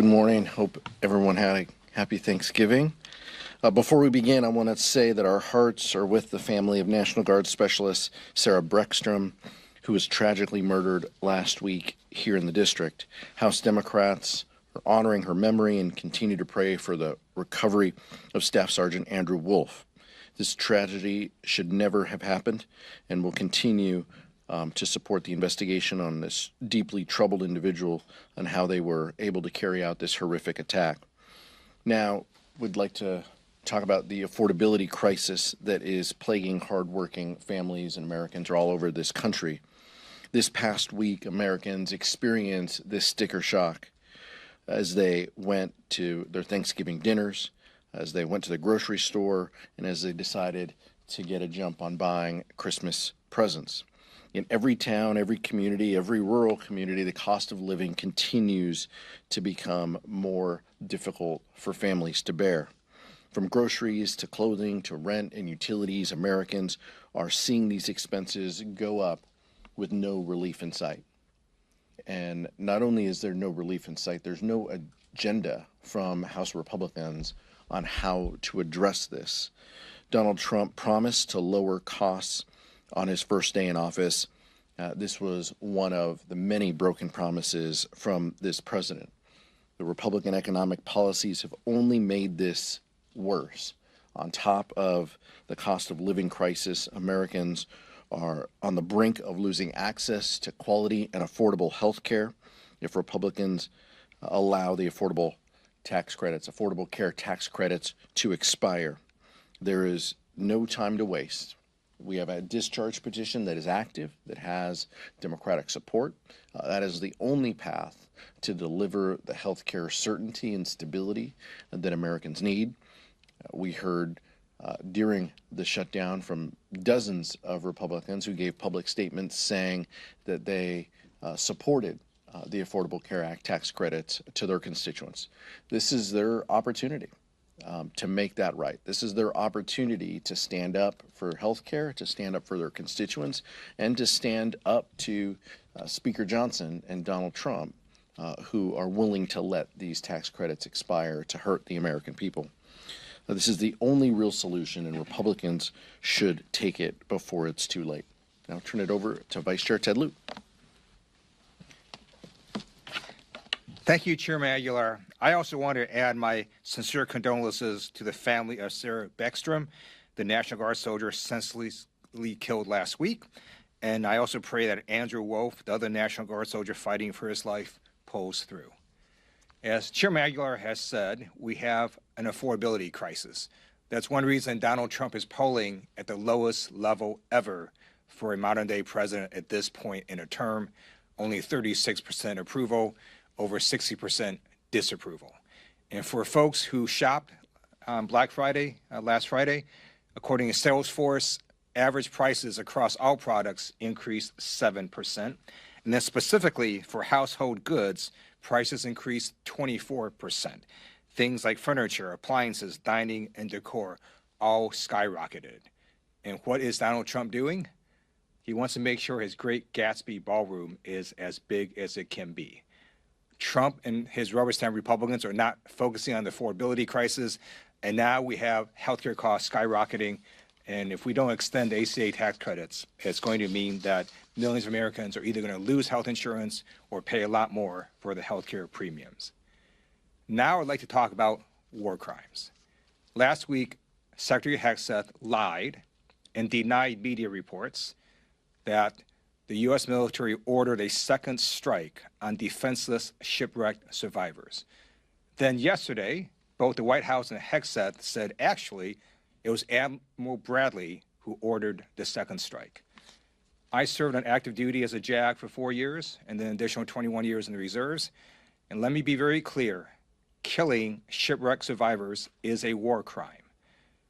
morning. Hope everyone had a happy Thanksgiving. Before we begin, I want to say that our hearts are with the family of National Guard Specialist Sarah Breckstrom, who was tragically murdered last week here in the district. House Democrats are honoring her memory and continue to pray for the recovery of Staff Sergeant Andrew Wolf. This tragedy should never have happened, and will continue to support the investigation on this deeply troubled individual and how they were able to carry out this horrific attack. Now, we'd like to talk about the affordability crisis that is plaguing hardworking families and Americans all over this country. This past week, Americans experienced this sticker shock as they went to their Thanksgiving dinners, as they went to the grocery store, and as they decided to get a jump on buying Christmas presents. In every town, every community, every rural community, the cost of living continues to become more difficult for families to bear. From groceries to clothing to rent and utilities, Americans are seeing these expenses go up with no relief in sight. And not only is there no relief in sight, there's no agenda from House Republicans on how to address this. Donald Trump promised to lower costs on his first day in office. This was one of the many broken promises from this president. The Republican economic policies have only made this worse. On top of the cost of living crisis, Americans are on the brink of losing access to quality and affordable health care if Republicans allow the affordable care tax credits to expire. There is no time to waste. We have a discharge petition that is active, that has Democratic support. That is the only path to deliver the health care certainty and stability that Americans need. We heard during the shutdown from dozens of Republicans who gave public statements saying that they supported the Affordable Care Act tax credits to their constituents. This is their opportunity to make that right. This is their opportunity to stand up for health care, to stand up for their constituents, and to stand up to Speaker Johnson and Donald Trump, who are willing to let these tax credits expire to hurt the American people. This is the only real solution, and Republicans should take it before it's too late. Now I'll turn it over to Vice Chair Ted Lieu. Thank you, Chairman Aguilar. I also want to add my sincere condolences to the family of Sarah Breckstrom, the National Guard soldier senselessly killed last week. And I also pray that Andrew Wolf, the other National Guard soldier fighting for his life, pulls through. As Chairman Aguilar has said, we have an affordability crisis. That's one reason Donald Trump is polling at the lowest level ever for a modern-day president at this point in a term, only 36% approval, over 60% disapproval. And for folks who shopped on Black Friday, last Friday, according to Salesforce, average prices across all products increased 7%. And then specifically for household goods, prices increased 24%. Things like furniture, appliances, dining, and decor all skyrocketed. And what is Donald Trump doing? He wants to make sure his Great Gatsby ballroom is as big as it can be. Trump and his rubber stamp Republicans are not focusing on the affordability crisis, and now we have healthcare costs skyrocketing. And if we don't extend the ACA tax credits, it's going to mean that millions of Americans are either going to lose health insurance or pay a lot more for the healthcare premiums. Now I'd like to talk about war crimes. Last week, Secretary Hegseth lied and denied media reports that the U.S. military ordered a second strike on defenseless shipwrecked survivors. Then yesterday, both the White House and Hegseth said actually it was Admiral Bradley who ordered the second strike. I served on active duty as a JAG for 4 years and then an additional 21 years in the reserves. And let me be very clear, killing shipwrecked survivors is a war crime.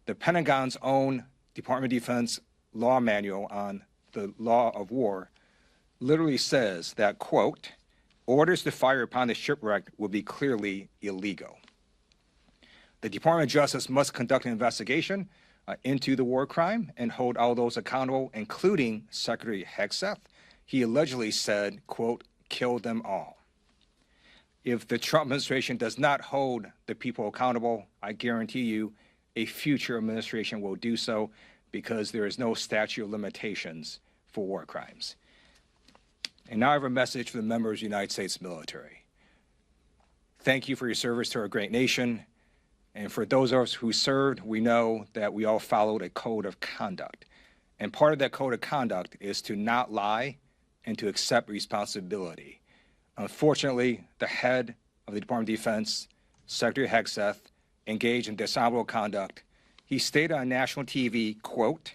The Pentagon's own Department of Defense law manual on the law of war literally says that, quote, orders to fire upon the shipwrecked will be clearly illegal. The Department of Justice must conduct an investigation into the war crime and hold all those accountable, including Secretary Hegseth. He allegedly said, quote, kill them all. If the Trump administration does not hold the people accountable, I guarantee you a future administration will do so, because there is no statute of limitations for war crimes. And now I have a message for the members of the United States military. Thank you for your service to our great nation. And for those of us who served, we know that we all followed a code of conduct. And part of that code of conduct is to not lie and to accept responsibility. Unfortunately, the head of the Department of Defense, Secretary Hegseth, engaged in dishonorable conduct. He stated on national TV, quote,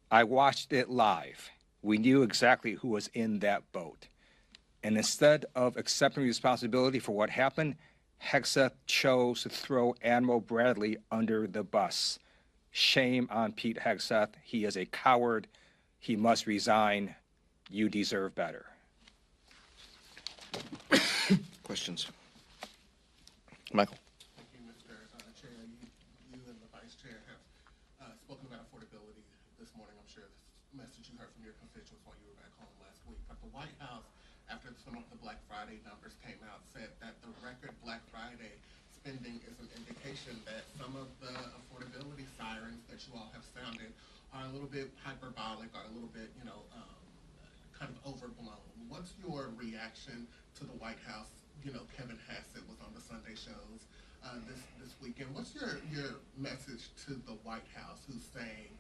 "I watched it live. We knew exactly who was in that boat." And instead of accepting responsibility for what happened, Hegseth chose to throw Admiral Bradley under the bus. Shame on Pete Hegseth. He is a coward. He must resign. You deserve better. Questions? Michael? Thank you, Mr. Chair. You and the Vice Chair have spoken about affordability this morning. I'm sure this message you heard from your constituents while you were back home last week. But the White House, after some of the Black Friday numbers came out, said that the record Black Friday spending is an indication that some of the affordability sirens that you all have sounded are a little bit hyperbolic, or a little bit, kind of overblown. What's your reaction to the White House? Kevin Hassett was on the Sunday shows this weekend. What's your message to the White House, who's saying,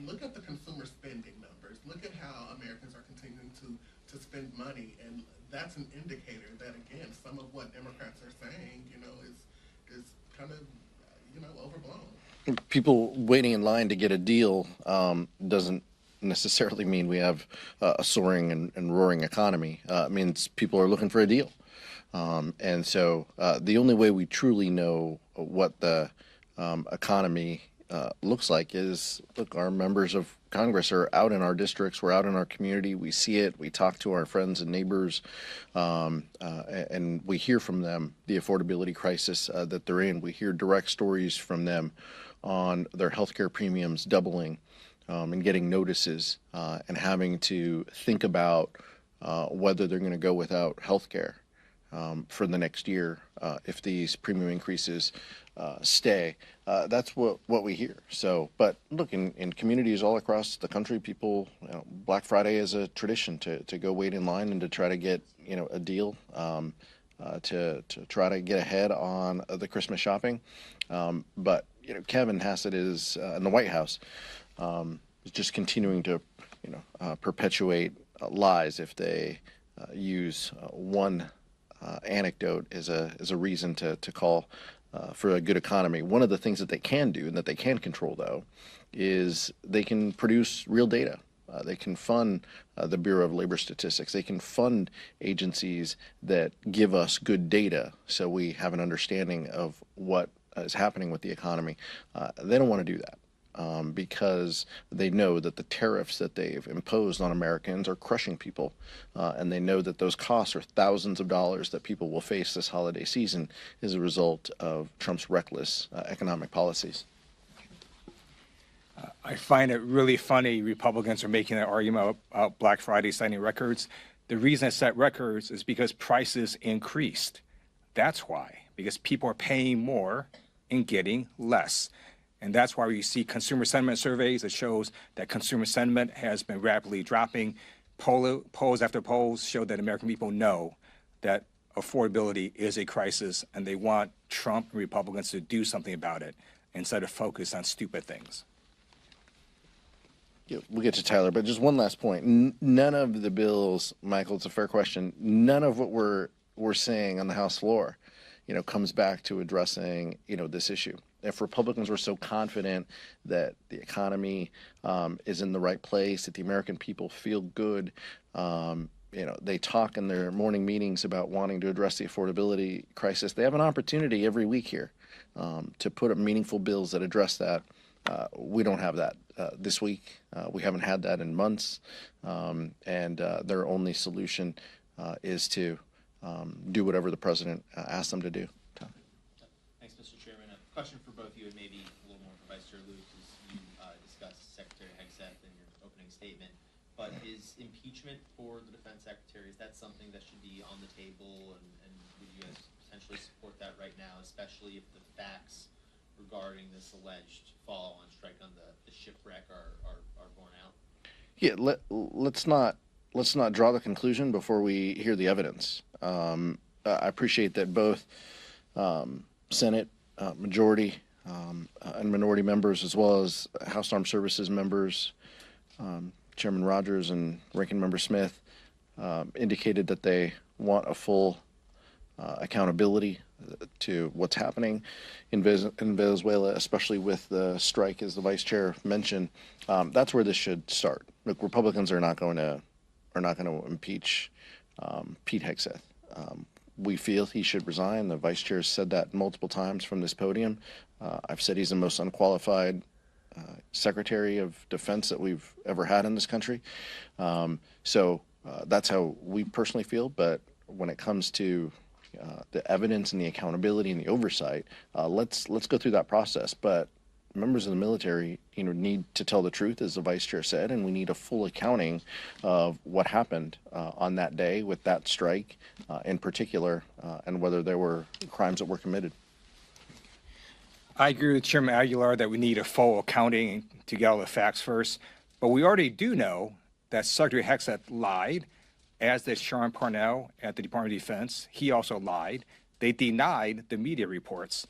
look at the consumer spending numbers, look at how Americans are continuing to spend money, and that's an indicator that, again, some of what Democrats are saying, is kind of, overblown. People waiting in line to get a deal doesn't necessarily mean we have a soaring and roaring economy. It means people are looking for a deal. And so the only way we truly know what the economy looks like is, look, our members of Congress are out in our districts, we're out in our community, we see it, we talk to our friends and neighbors, and we hear from them the affordability crisis that they're in. We hear direct stories from them on their healthcare premiums doubling, and getting notices, and having to think about whether they're going to go without health care for the next year if these premium increases stay. That's what we hear. So, but look, in communities all across the country, people, Black Friday is a tradition to go wait in line and to try to get a deal, to try to get ahead on the Christmas shopping. But Kevin Hassett is in the White House. Is just continuing to, perpetuate lies if they use one anecdote as a reason to call for a good economy. One of the things that they can do and that they can control, though, is they can produce real data. They can fund the Bureau of Labor Statistics. They can fund agencies that give us good data so we have an understanding of what is happening with the economy. They don't want to do that. Because they know that the tariffs that they've imposed on Americans are crushing people, and they know that those costs are thousands of dollars that people will face this holiday season as a result of Trump's reckless economic policies. I find it really funny Republicans are making that argument about Black Friday setting records. The reason it set records is because prices increased. That's why, because people are paying more and getting less. And that's why we see consumer sentiment surveys that shows that consumer sentiment has been rapidly dropping. Polls after polls show that American people know that affordability is a crisis, and they want Trump and Republicans to do something about it instead of focus on stupid things. Yeah, we'll get to Tyler, but just one last point. None of the bills, Michael, it's a fair question, none of what we're saying on the House floor, comes back to addressing, this issue. If Republicans were so confident that the economy is in the right place, that the American people feel good, they talk in their morning meetings about wanting to address the affordability crisis. They have an opportunity every week here to put up meaningful bills that address that. We don't have that this week. We haven't had that in months, and their only solution is to do whatever the president asks them to do. Thanks, Mr. Chairman. A question for both you, and maybe a little more for Vice Chair Lewis, as you discussed Secretary Hegseth in your opening statement. But but is impeachment for the defense secretary, is that something that should be on the table, and would you guys potentially support that right now, especially if the facts regarding this alleged follow-on strike on the shipwreck are borne out? Yeah, let's not draw the conclusion before we hear the evidence. I appreciate that both Senate majority and minority members, as well as House Armed Services members, Chairman Rogers and Ranking Member Smith, indicated that they want a full accountability to what's happening in Venezuela, especially with the strike, as the vice chair mentioned. That's where this should start. Look, Republicans are not going to impeach Pete Hegseth. We feel he should resign. The vice chair has said that multiple times from this podium. I've said he's the most unqualified Secretary of Defense that we've ever had in this country. So that's how we personally feel. But when it comes to the evidence and the accountability and the oversight, let's go through that process. But members of the military, need to tell the truth, as the vice chair said, and we need a full accounting of what happened on that day with that strike, in particular, and whether there were crimes that were committed. I agree with Chairman Aguilar that we need a full accounting to get all the facts first. But we already do know that Secretary Hegseth lied, as did Sean Parnell at the Department of Defense. He also lied. They denied the media reports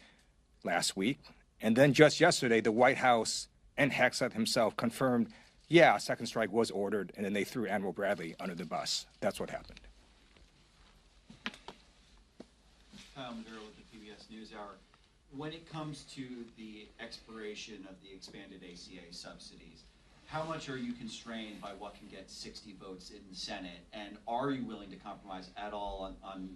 last week. And then just yesterday, the White House and Hegseth himself confirmed, yeah, a second strike was ordered, and then they threw Admiral Bradley under the bus. That's what happened. Kyle Maduro with the PBS NewsHour. When it comes to the expiration of the expanded ACA subsidies, how much are you constrained by what can get 60 votes in the Senate? And are you willing to compromise at all on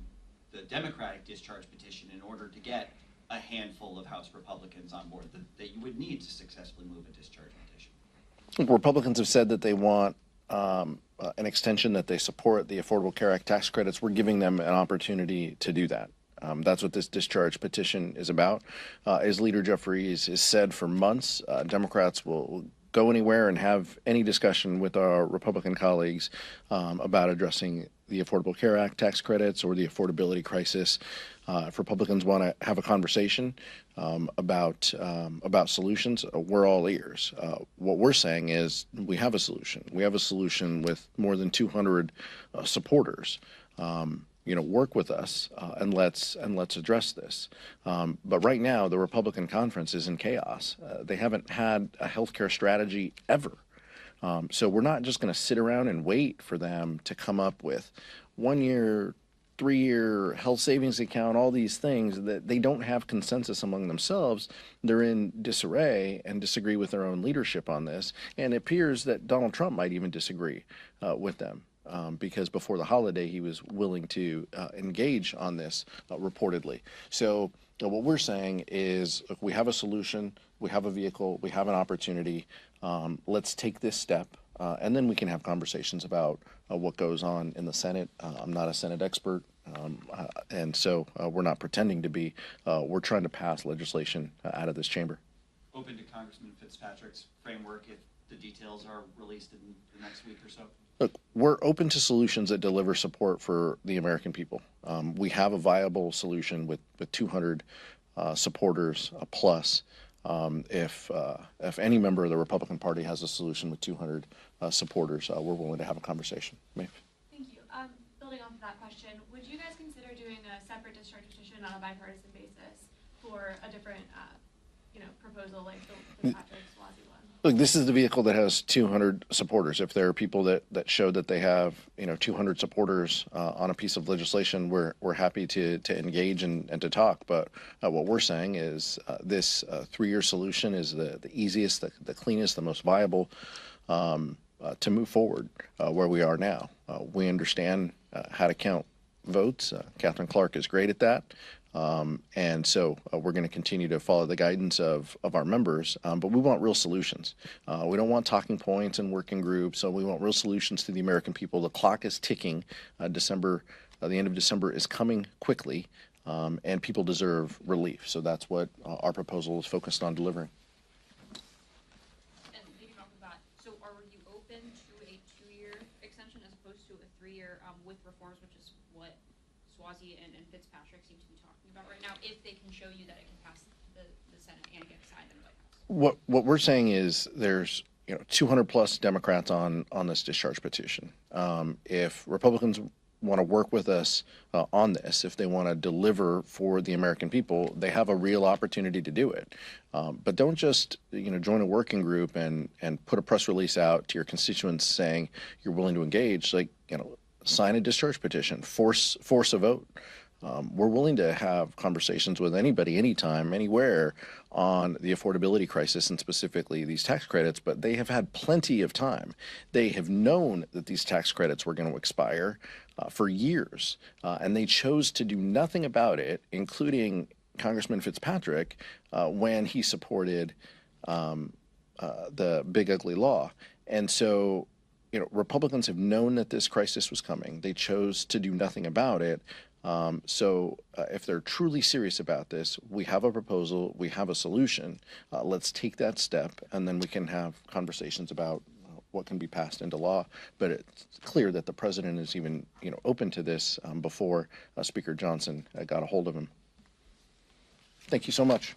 the Democratic discharge petition in order to get a handful of House Republicans on board that you would need to successfully move a discharge petition? Republicans have said that they want an extension, that they support the Affordable Care Act tax credits. We're giving them an opportunity to do that. That's what this discharge petition is about. As Leader Jeffries has said for months, Democrats will go anywhere and have any discussion with our Republican colleagues about addressing the Affordable Care Act tax credits or the affordability crisis. If Republicans want to have a conversation about solutions, we're all ears. What we're saying is we have a solution. We have a solution with more than 200 supporters. Work with us and let's address this. But right now, the Republican conference is in chaos. They haven't had a healthcare strategy ever. So we're not just going to sit around and wait for them to come up with 1 year, 3-year health savings account, all these things that they don't have consensus among themselves. They're in disarray and disagree with their own leadership on this. And it appears that Donald Trump might even disagree with them. Because before the holiday, he was willing to engage on this reportedly. So what we're saying is, look, we have a solution, we have a vehicle, we have an opportunity. Let's take this step, and then we can have conversations about what goes on in the Senate. I'm not a Senate expert, and so we're not pretending to be. We're trying to pass legislation out of this chamber. Open to Congressman Fitzpatrick's framework if the details are released in the next week or so? Look, we're open to solutions that deliver support for the American people. We have a viable solution with 200 supporters plus. If any member of the Republican Party has a solution with 200 supporters, we're willing to have a conversation. Maeve? Thank you. Building off of that question, would you guys consider doing a separate discharge petition on a bipartisan basis for a different, proposal like the Fitzpatrick-Suozzi one? Look, this is the vehicle that has 200 supporters. If there are people that show that they have 200 supporters on a piece of legislation, we're happy to engage and to talk. But what we're saying is this 3-year solution is the easiest, the cleanest, the most viable to move forward where we are now. We understand how to count votes. Catherine Clark is great at that. And so we're going to continue to follow the guidance of our members, but we want real solutions. We don't want talking points and working groups, so we want real solutions to the American people. The clock is ticking. The end of December is coming quickly, and people deserve relief. So that's what our proposal is focused on delivering. And leading off of that, so are you open to a 2-year to a 3-year with reforms, which is what Swazi and Fitzpatrick seem to be talking about right now, if they can show you that it can pass the Senate and get signed in the White House. What we're saying is there's 200 plus Democrats on this discharge petition. If Republicans want to work with us on this, if they want to deliver for the American people, they have a real opportunity to do it. But don't just join a working group and put a press release out to your constituents saying you're willing to engage. Sign a discharge petition, force a vote. We're willing to have conversations with anybody, anytime, anywhere on the affordability crisis and specifically these tax credits, but they have had plenty of time. They have known that these tax credits were going to expire for years, and they chose to do nothing about it, including Congressman Fitzpatrick when he supported the Big Ugly Law. And so, Republicans have known that this crisis was coming. They chose to do nothing about it. If they're truly serious about this, we have a proposal, we have a solution. Let's take that step, and then we can have conversations about what can be passed into law. But it's clear that the president is even open to this before Speaker Johnson got a hold of him. Thank you so much.